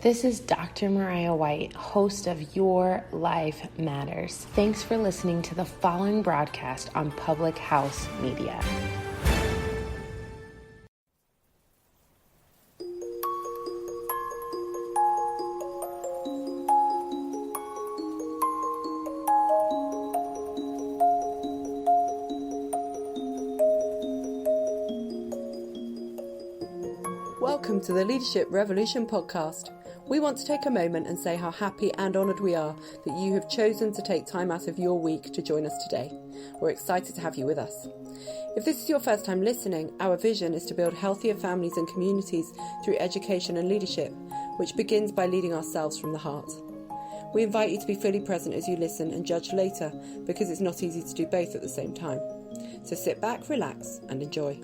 This is Dr. Mariah White, host of Your Life Matters. Thanks for listening to the following broadcast on Public House Media. Welcome to the Leadership Revolution podcast. We want to take a moment and say how happy and honoured we are that you have chosen to take time out of your week to join us today. We're excited to have you with us. If this is your first time listening, our vision is to build healthier families and communities through education and leadership, which begins by leading ourselves from the heart. We invite you to be fully present as you listen and judge later, because it's not easy to do both at the same time. So sit back, relax, and enjoy.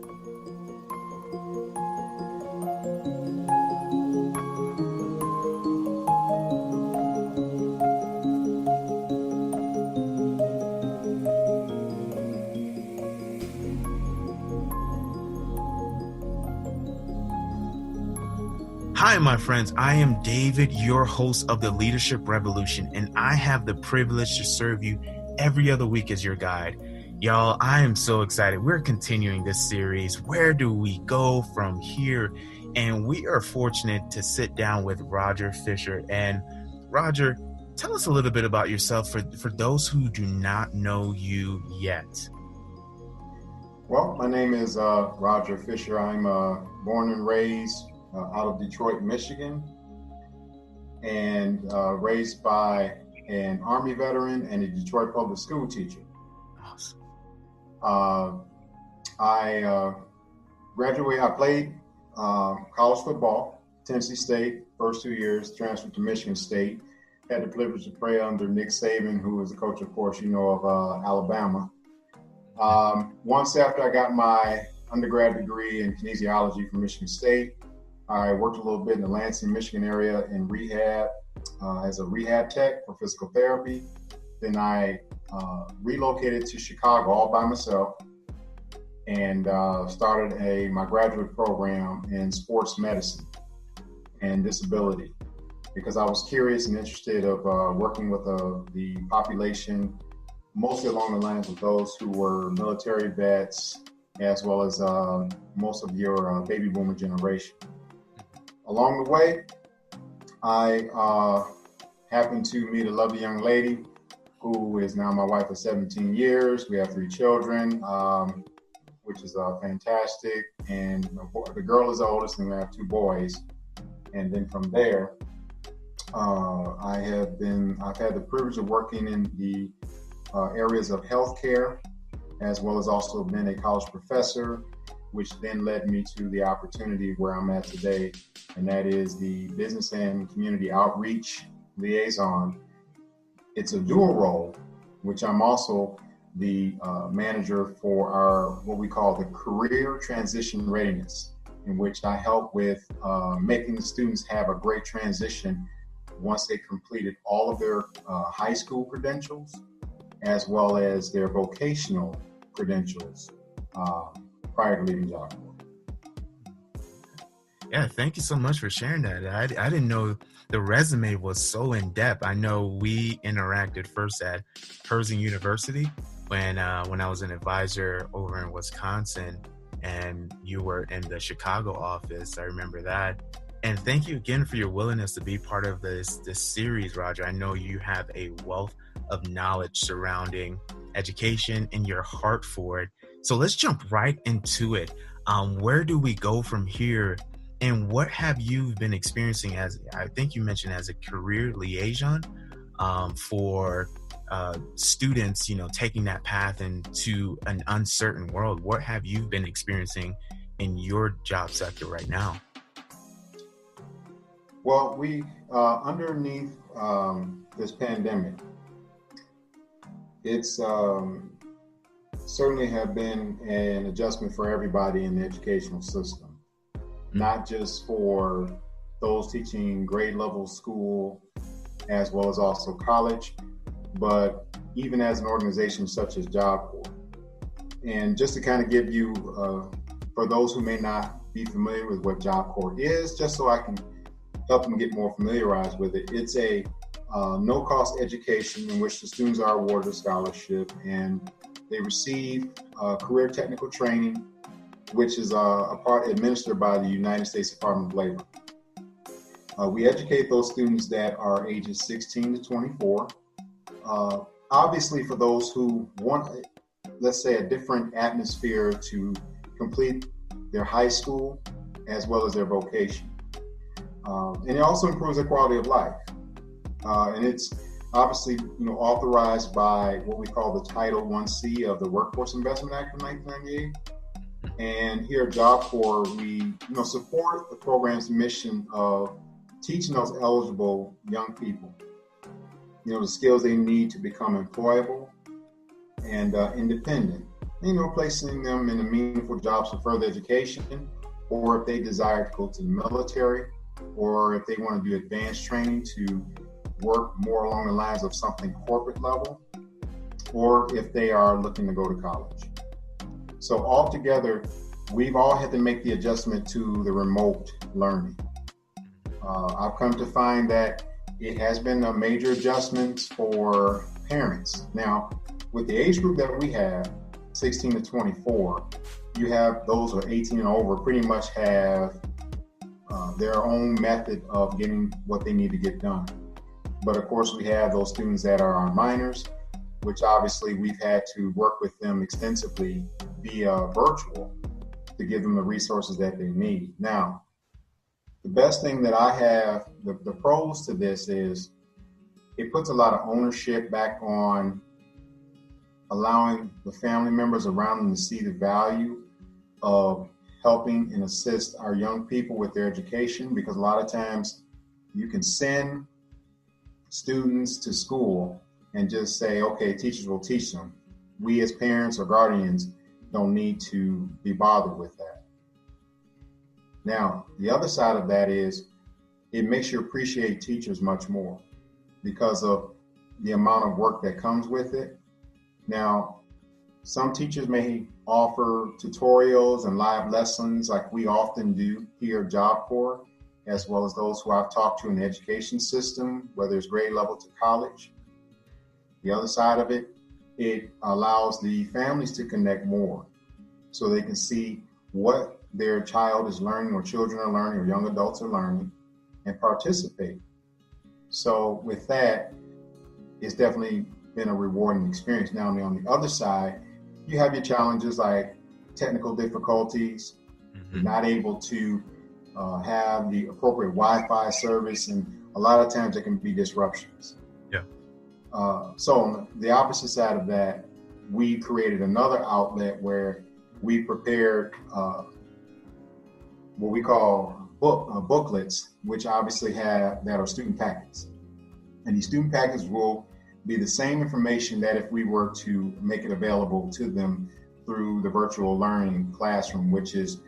Hi, my friends. I am David, your host of the Leadership Revolution, and I have the privilege to serve you every other week as your guide. Y'all, I am so excited. We're continuing this series. Where do we go from here? And we are fortunate to sit down with Roger Fisher. And Roger, tell us a little bit about yourself for those who do not know you yet. Well, my name is Roger Fisher. I'm born and raised out of Detroit, Michigan, and raised by an Army veteran and a Detroit public school teacher. Awesome. I graduated, I played college football, Tennessee State, first 2 years, transferred to Michigan State, had the privilege to play under Nick Saban, who was the coach, of course, of Alabama. Once after I got my undergrad degree in kinesiology from Michigan State, I worked a little bit in the Lansing, Michigan area in rehab as a rehab tech for physical therapy. Then I relocated to Chicago all by myself and started my graduate program in sports medicine and disability, because I was curious and interested of working with the population, mostly along the lines of those who were military vets, as well as most of your baby boomer generation. Along the way, I happened to meet a lovely young lady who is now my wife of 17 years. We have 3 children, which is fantastic. And the girl is the oldest, and we have 2 boys. And then from there, I've had the privilege of working in the areas of healthcare, as well as also been a college professor, which then led me to the opportunity where I'm at today, and that is the business and community outreach liaison. It's a dual role, which I'm also the manager for our, what we call the career transition readiness, in which I help with making the students have a great transition once they completed all of their high school credentials, as well as their vocational credentials prior to leaving job. Yeah, thank you so much for sharing that. I didn't know the resume was so in depth. I know we interacted first at Herzing University when I was an advisor over in Wisconsin, and you were in the Chicago office. I remember that. And thank you again for your willingness to be part of this series, Roger. I know you have a wealth of knowledge surrounding education and your heart for it. So let's jump right into it. Where do we go from here? And what have you been experiencing as, I think you mentioned, as a career liaison for students, taking that path into an uncertain world? What have you been experiencing in your job sector right now? Well, we, underneath this pandemic, it's certainly have been an adjustment for everybody in the educational system, not just for those teaching grade level school, as well as also college, but even as an organization such as Job Corps. And just to kind of give you, for those who may not be familiar with what Job Corps is, just so I can help them get more familiarized with it. It's a no-cost education in which the students are awarded a scholarship, and they receive career technical training, which is a part administered by the United States Department of Labor. We educate those students that are ages 16 to 24. Obviously, for those who want, let's say, a different atmosphere to complete their high school as well as their vocation. And it also improves their quality of life. And it's obviously, authorized by what we call the Title 1C of the Workforce Investment Act of 1998. And here at Job Corps, we, support the program's mission of teaching those eligible young people, the skills they need to become employable and independent, placing them in meaningful jobs for further education, or if they desire to go to the military, or if they want to do advanced training to work more along the lines of something corporate level, or if they are looking to go to college. So altogether, we've all had to make the adjustment to the remote learning. I've come to find that it has been a major adjustment for parents. Now, with the age group that we have, 16 to 24, you have those who are 18 and over pretty much have their own method of getting what they need to get done. But of course, we have those students that are our minors, which obviously we've had to work with them extensively via virtual to give them the resources that they need. Now, the best thing that I have, the pros to this is it puts a lot of ownership back on allowing the family members around them to see the value of helping and assist our young people with their education, because a lot of times you can send students to school and just say, okay, teachers will teach them. We as parents or guardians don't need to be bothered with that. Now, the other side of that is it makes you appreciate teachers much more because of the amount of work that comes with it. Now, some teachers may offer tutorials and live lessons like we often do here at Job Corps, as well as those who I've talked to in the education system, whether it's grade level to college. The other side of it, it allows the families to connect more so they can see what their child is learning or children are learning or young adults are learning and participate. So with that, it's definitely been a rewarding experience. Now, on the other side, you have your challenges like technical difficulties, you're not able to have the appropriate Wi-Fi service, and a lot of times there can be disruptions. Yeah. So on the opposite side of that, we created another outlet where we prepared what we call booklets, which obviously that are student packets. And these student packets will be the same information that if we were to make it available to them through the virtual learning classroom, which is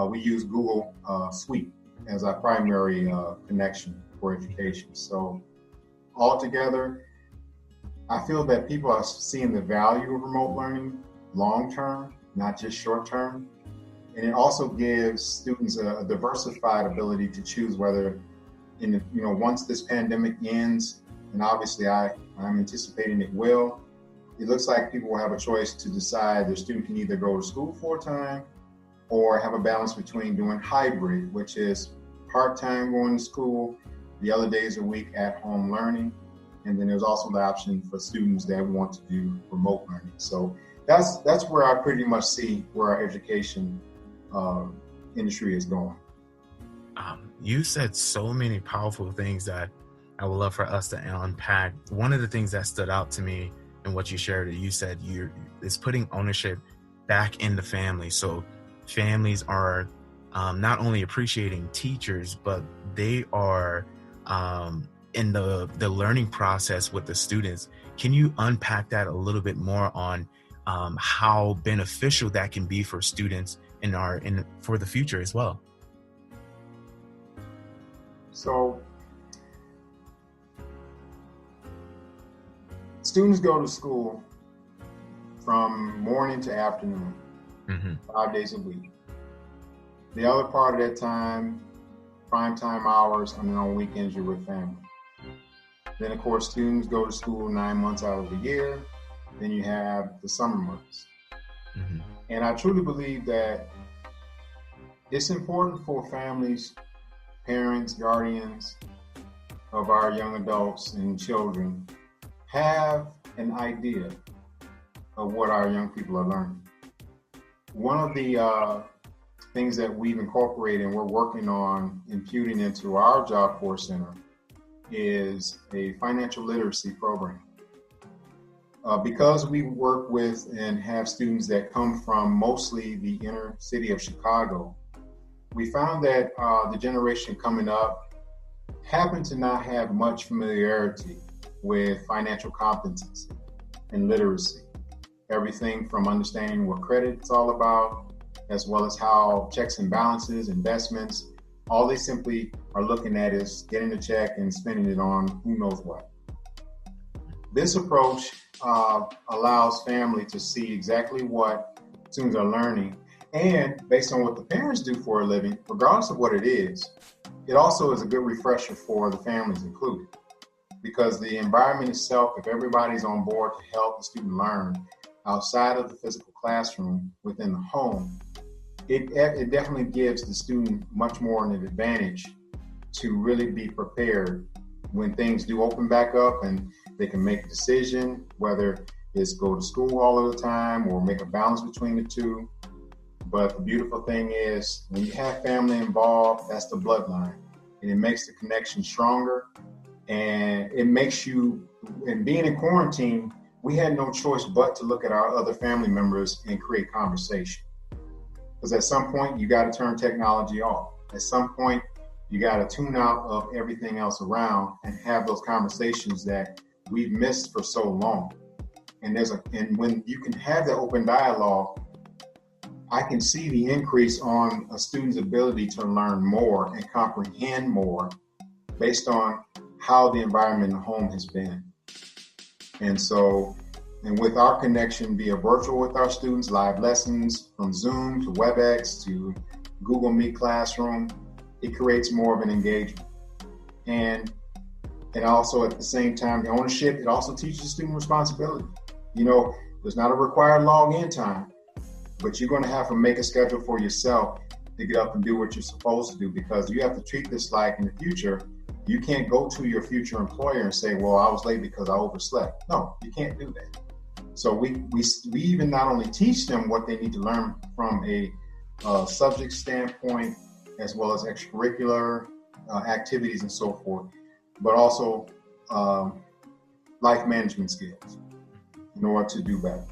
we use Google Suite as our primary connection for education. So altogether, I feel that people are seeing the value of remote learning long-term, not just short-term. And it also gives students a diversified ability to choose whether, once this pandemic ends, and obviously I'm anticipating it will, it looks like people will have a choice to decide their student can either go to school full-time or have a balance between doing hybrid, which is part-time going to school, the other days a week at home learning. And then there's also the option for students that want to do remote learning. So that's where I pretty much see where our education industry is going. You said so many powerful things that I would love for us to unpack. One of the things that stood out to me in what you shared, you said is putting ownership back in the family. So families are not only appreciating teachers, but they are in the learning process with the students. Can you unpack that a little bit more on how beneficial that can be for students for the future as well? So students go to school from morning to afternoon, 5 days a week. The other part of that time, prime time hours, and then on weekends you're with family. Then, of course, students go to school 9 months out of the year. Then you have the summer months. Mm-hmm. And I truly believe that it's important for families, parents, guardians of our young adults and children have an idea of what our young people are learning. One of the things that we've incorporated and we're working on imputing into our Job Corps Center is a financial literacy program. Because we work with and have students that come from mostly the inner city of Chicago, we found that the generation coming up happen to not have much familiarity with financial competency and literacy. Everything from understanding what credit is all about, as well as how checks and balances, investments, all they simply are looking at is getting a check and spending it on who knows what. This approach allows family to see exactly what students are learning, and based on what the parents do for a living, regardless of what it is, it also is a good refresher for the families included. Because the environment itself, if everybody's on board to help the student learn outside of the physical classroom within the home, it definitely gives the student much more of an advantage to really be prepared when things do open back up and they can make a decision, whether it's go to school all of the time or make a balance between the two. But the beautiful thing is when you have family involved, that's the bloodline, and it makes the connection stronger. And it makes you, and being in quarantine, we had no choice but to look at our other family members and create conversation. Because at some point, you got to turn technology off. At some point, you got to tune out of everything else around and have those conversations that we've missed for so long. And when you can have that open dialogue, I can see the increase on a student's ability to learn more and comprehend more based on how the environment in the home has been. And with our connection via virtual with our students, live lessons from Zoom to WebEx to Google Meet Classroom, it creates more of an engagement. And also at the same time, the ownership, it also teaches student responsibility. You know, there's not a required login time, but you're going to have to make a schedule for yourself to get up and do what you're supposed to do, because you have to treat this like in the future, you can't go to your future employer and say, well, I was late because I overslept. No, you can't do that. So we even not only teach them what they need to learn from a subject standpoint, as well as extracurricular activities and so forth, but also life management skills in order to do better.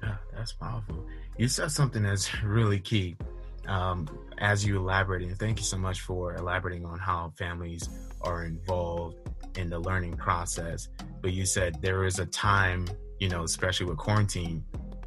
Yeah, that's powerful. You said something that's really key as you elaborated, and thank you so much for elaborating on how families are involved in the learning process. But you said there is a time, you know, especially with quarantine,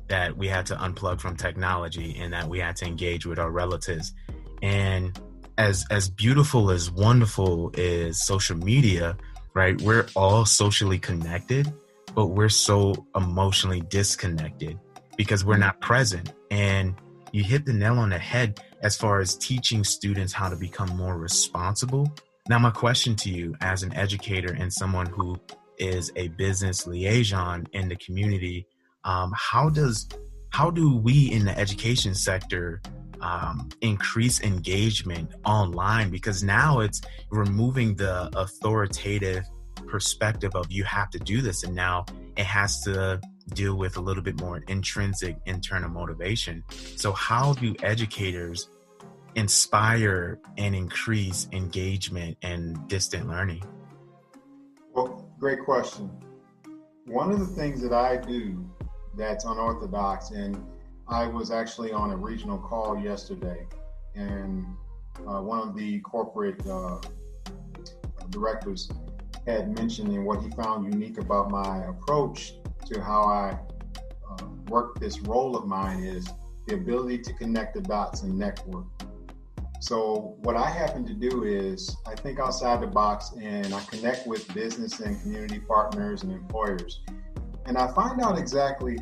that we had to unplug from technology and that we had to engage with our relatives. And as beautiful, as wonderful is social media, right? We're all socially connected, but we're so emotionally disconnected because we're not present. And you hit the nail on the head as far as teaching students how to become more responsible. Now, my question to you as an educator and someone who is a business liaison in the community, how do we in the education sector increase engagement online? Because now it's removing the authoritative perspective of you have to do this, and now it has to deal with a little bit more intrinsic internal motivation. So how do educators inspire and increase engagement and distant learning? Well, great question. One of the things that I do that's unorthodox, and I was actually on a regional call yesterday, and one of the corporate directors had mentioned, and what he found unique about my approach to how I work this role of mine is the ability to connect the dots and network. So what I happen to do is I think outside the box, and I connect with business and community partners and employers, and I find out exactly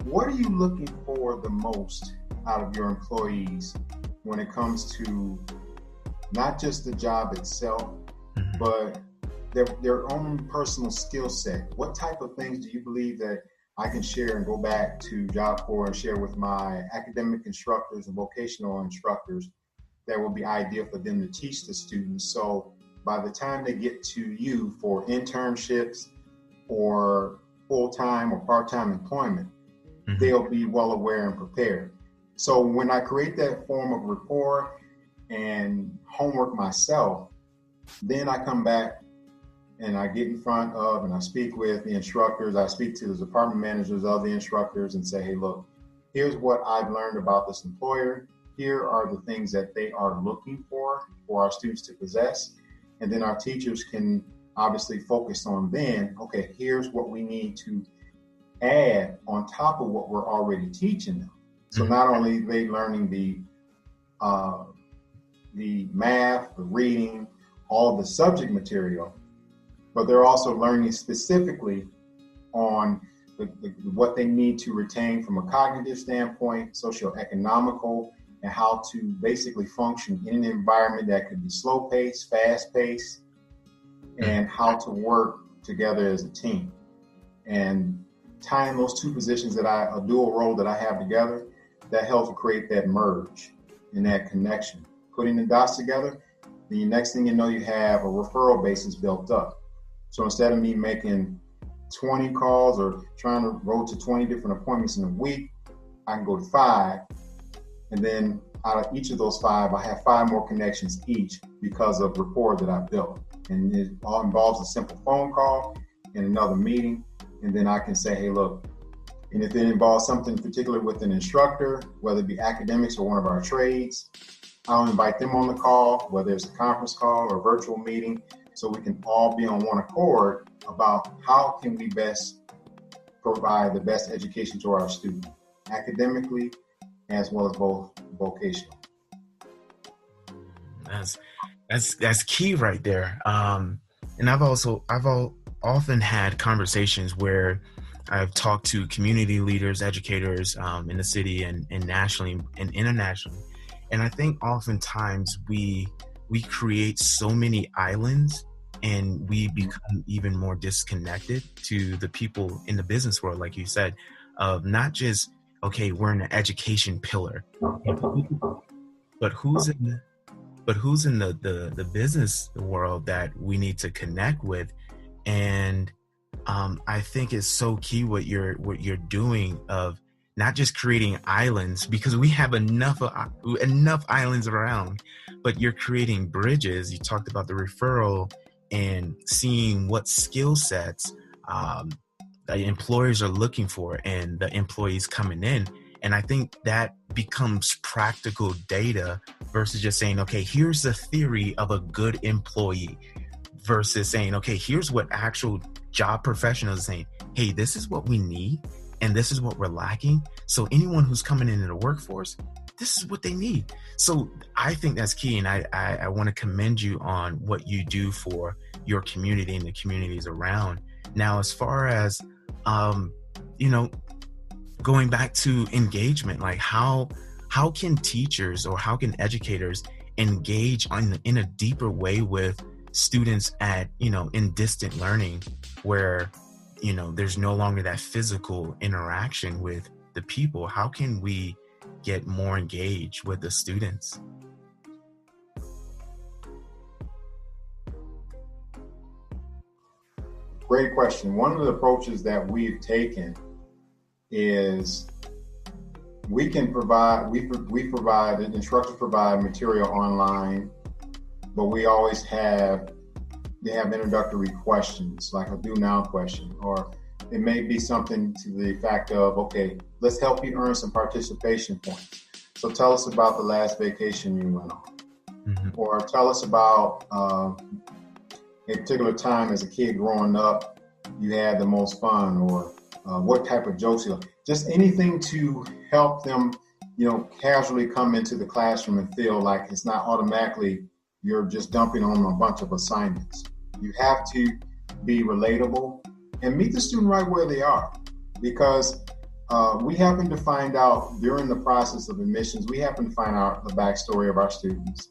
what are you looking for the most out of your employees when it comes to not just the job itself, but their own personal skill set. What type of things do you believe that I can share and go back to Job Corps and share with my academic instructors and vocational instructors that will be ideal for them to teach the students? So by the time they get to you for internships or full-time or part-time employment, they'll be well aware and prepared. So when I create that form of rapport and homework myself, then I come back and I get in front of and I speak with the instructors. I speak to the department managers of the instructors and say, hey, look, here's what I've learned about this employer. Here are the things that they are looking for our students to possess. And then our teachers can obviously focus on then, okay, here's what we need to add on top of what we're already teaching them. So not only are they learning the math, the reading, all the subject material, but they're also learning specifically on what they need to retain from a cognitive standpoint, socioeconomical, and how to basically function in an environment that could be slow-paced, fast-paced, and how to work together as a team. And tying those two positions a dual role that I have together, that helps create that merge and that connection. Putting the dots together, the next thing you know, you have a referral basis built up. So instead of me making 20 calls or trying to go to 20 different appointments in a week, I can go to 5. And then out of each of those 5, I have 5 more connections each because of rapport that I've built. And it all involves a simple phone call and another meeting. And then I can say, hey, look, and if it involves something particular with an instructor, whether it be academics or one of our trades, I'll invite them on the call, whether it's a conference call or a virtual meeting, so we can all be on one accord about how can we best provide the best education to our students, academically as well as both vocational. That's key right there. And I've often had conversations where I've talked to community leaders, educators in the city and nationally and internationally. And I think oftentimes we create so many islands and we become even more disconnected to the people in the business world, like you said, of not just, okay, we're in an education pillar, but who's in the business world that we need to connect with. And I think it's so key what you're doing of not just creating islands, because we have enough islands around, but you're creating bridges. You talked about the referral and seeing what skill sets the employers are looking for and the employees coming in. And I think that becomes practical data versus just saying, okay, here's the theory of a good employee, versus saying, okay, here's what actual job professionals are saying. Hey, this is what we need and this is what we're lacking. So anyone who's coming into the workforce, this is what they need. So I think that's key. And I want to commend you on what you do for your community and the communities around. Now, as far as, going back to engagement, like how can teachers or how can educators engage in a deeper way with students in distant learning where, there's no longer that physical interaction with the people? How can we get more engaged with the students? Great question. One of the approaches that we've taken is we provide instructors provide material online, but we always they have introductory questions, like a do now question, or it may be something to the effect of, okay, let's help you earn some participation points. So tell us about the last vacation you went on, or tell us about a particular time as a kid growing up you had the most fun, or what type of jokes just anything to help them, casually come into the classroom and feel like it's not automatically you're just dumping on them a bunch of assignments. You have to be relatable and meet the student right where they are, because we happen to find out during the process of admissions, we happen to find out the backstory of our students.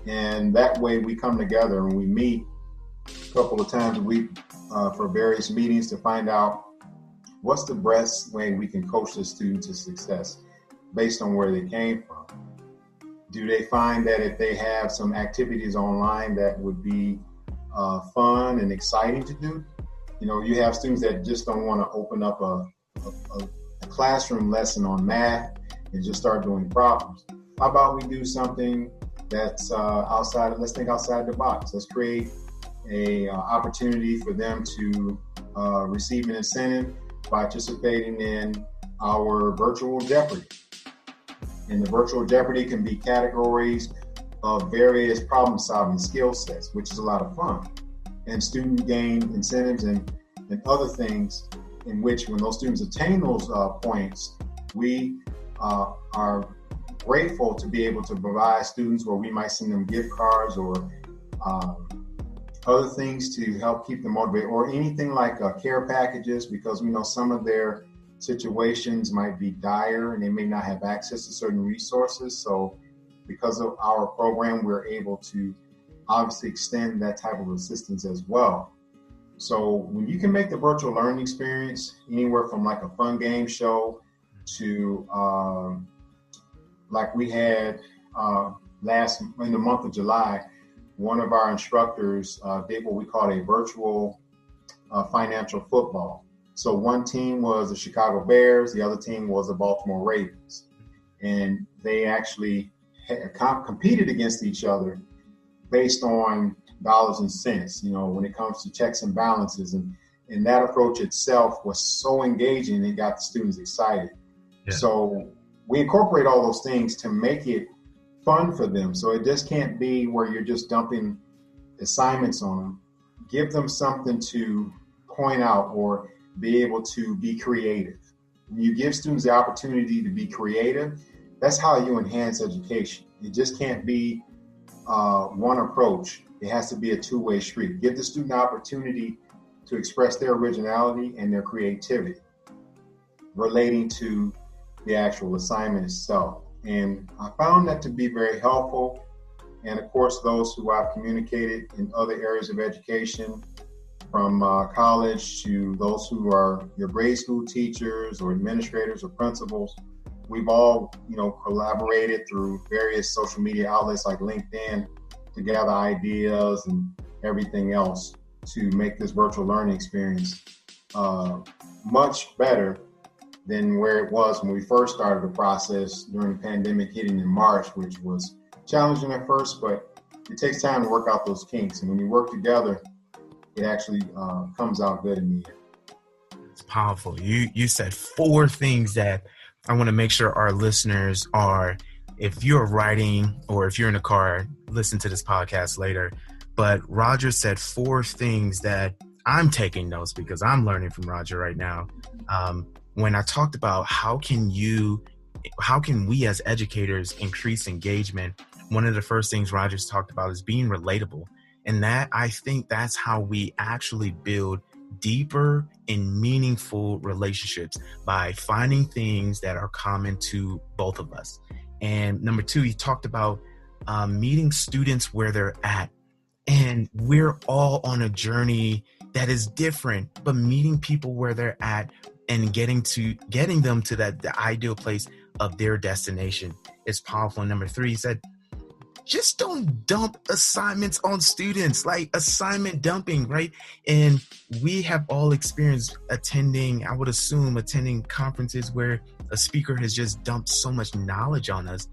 And that way we come together and we meet a couple of times a week for various meetings to find out what's the best way we can coach the student to success based on where they came from. Do they find that if they have some activities online that would be fun and exciting to do? You know, you have students that just don't want to open up a classroom lesson on math and just start doing problems. How about we do something that's let's think outside the box. Let's create a opportunity for them to receive an incentive by participating in our virtual Jeopardy. And the virtual Jeopardy can be categories of various problem-solving skill sets, which is a lot of fun. And students gain incentives and other things in which when those students attain those points, we are grateful to be able to provide students where we might send them gift cards or other things to help keep them motivated, or anything like care packages, because we know some of their situations might be dire and they may not have access to certain resources. So because of our program, we're able to obviously extend that type of assistance as well. So when you can make the virtual learning experience anywhere from like a fun game show to like we had in the month of July, one of our instructors did what we call a virtual financial football. So one team was the Chicago Bears, the other team was the Baltimore Ravens. And they actually competed against each other based on dollars and cents, you know, when it comes to checks and balances. And that approach itself was so engaging, it got the students excited. Yeah. So we incorporate all those things to make it fun for them. So it just can't be where you're just dumping assignments on them. Give them something to point out or be able to be creative. When you give students the opportunity to be creative, that's how you enhance education. It just can't be one approach. It has to be a two-way street. Give the student the opportunity to express their originality and their creativity relating to the actual assignment itself. And I found that to be very helpful. And of course, those who I've communicated in other areas of education, from college to those who are your grade school teachers or administrators or principals, we've all, collaborated through various social media outlets like LinkedIn to gather ideas and everything else to make this virtual learning experience much better than where it was when we first started the process during the pandemic hitting in March, which was challenging at first, but it takes time to work out those kinks. And when you work together, it actually comes out good in the end. It's powerful. You said 4 things that I want to make sure our listeners are, if you're writing or if you're in a car, listen to this podcast later. But Roger said 4 things that I'm taking notes because I'm learning from Roger right now. When I talked about how can we as educators increase engagement, one of the first things Roger's talked about is being relatable. And that, I think that's how we actually build deeper and meaningful relationships, by finding things that are common to both of us. And number 2, he talked about meeting students where they're at. And we're all on a journey that is different, but meeting people where they're at and getting them to the ideal place of their destination is powerful. And number 3, he said, just don't dump assignments on students, like assignment dumping, right? And we have all experienced attending conferences where a speaker has just dumped so much knowledge on us.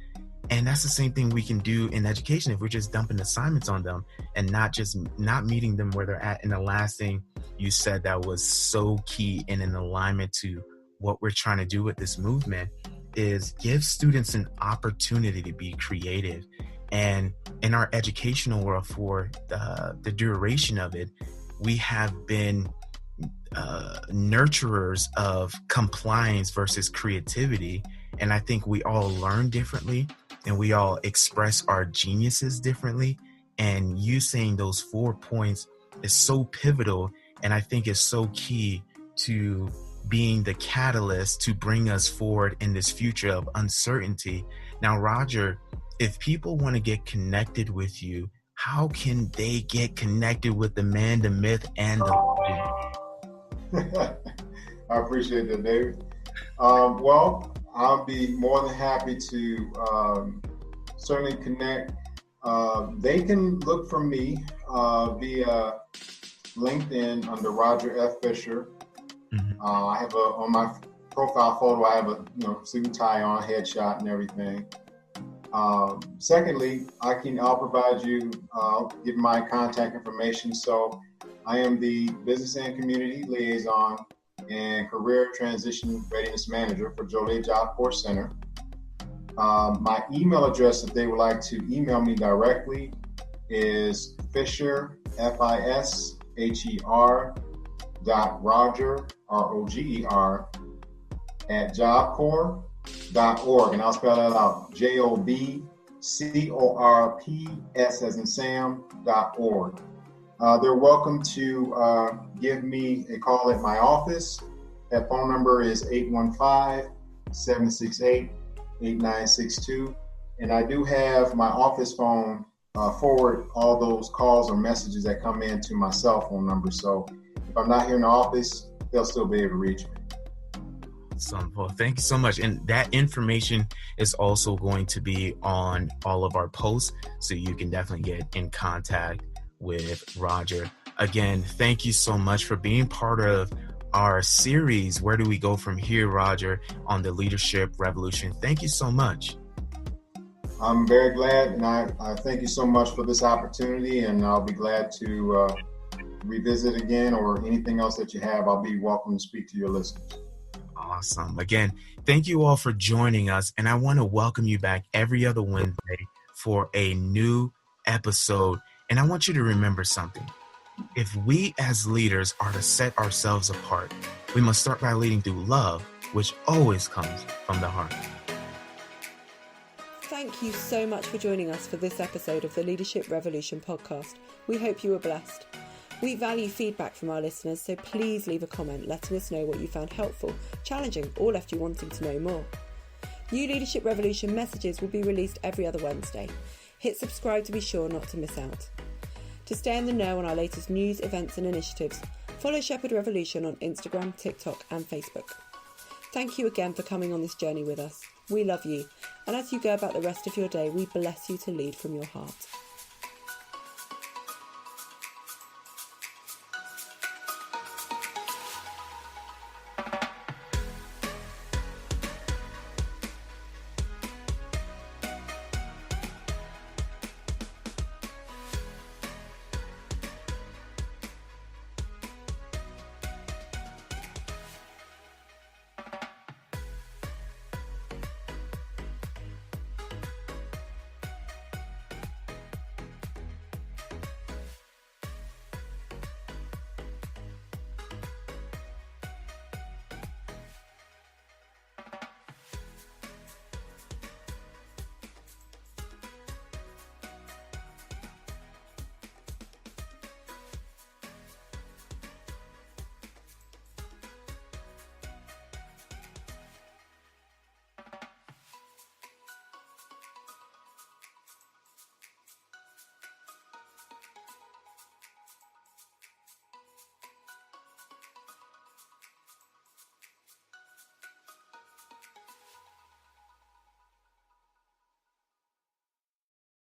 And that's the same thing we can do in education if we're just dumping assignments on them and not meeting them where they're at. And the last thing you said that was so key and in alignment to what we're trying to do with this movement is give students an opportunity to be creative. And in our educational world, for the duration of it, we have been nurturers of compliance versus creativity. And I think we all learn differently and we all express our geniuses differently. And you saying those 4 points is so pivotal. And I think it's so key to being the catalyst to bring us forward in this future of uncertainty. Now, Roger if people want to get connected with you, how can they get connected with the man, the myth, and the legend? I appreciate that, David. Well, I'll be more than happy to certainly connect. They can look for me via LinkedIn under Roger F. Fisher. Mm-hmm. I have on my profile photo, I have a suit and tie on, headshot and everything. Secondly, I'll provide you, give my contact information. So I am the Business and Community Liaison and Career Transition Readiness Manager for Joliet Job Corps Center. My email address, if they would like to email me directly, is Fisher, FISHER .Roger, ROGER, at jobcorps.org. And I'll spell that out, JOBCORPS as in Sam.org. They're welcome to give me a call at my office. That phone number is 815-768-8962. And I do have my office phone forward all those calls or messages that come in to my cell phone number. So if I'm not here in the office, they'll still be able to reach me. Well, thank you so much. And that information is also going to be on all of our posts, so you can definitely get in contact with Roger. Again, thank you so much for being part of our series, Where Do We Go From Here, Roger, on the Leadership Revolution. Thank you so much. I'm very glad, and I thank you so much for this opportunity, and I'll be glad to revisit again, or anything else that you have. I'll be welcome to speak to your listeners. Awesome. Again, thank you all for joining us, and I want to welcome you back every other Wednesday for a new episode. And I want you to remember something. If we as leaders are to set ourselves apart, we must start by leading through love, which always comes from the heart. Thank you so much for joining us for this episode of the Leadership Revolution podcast. We hope you were blessed. We value feedback from our listeners, so please leave a comment letting us know what you found helpful, challenging, or left you wanting to know more. New Leadership Revolution messages will be released every other Wednesday. Hit subscribe to be sure not to miss out. To stay in the know on our latest news, events and initiatives, follow Shepherd Revolution on Instagram, TikTok and Facebook. Thank you again for coming on this journey with us. We love you, and as you go about the rest of your day, we bless you to lead from your heart.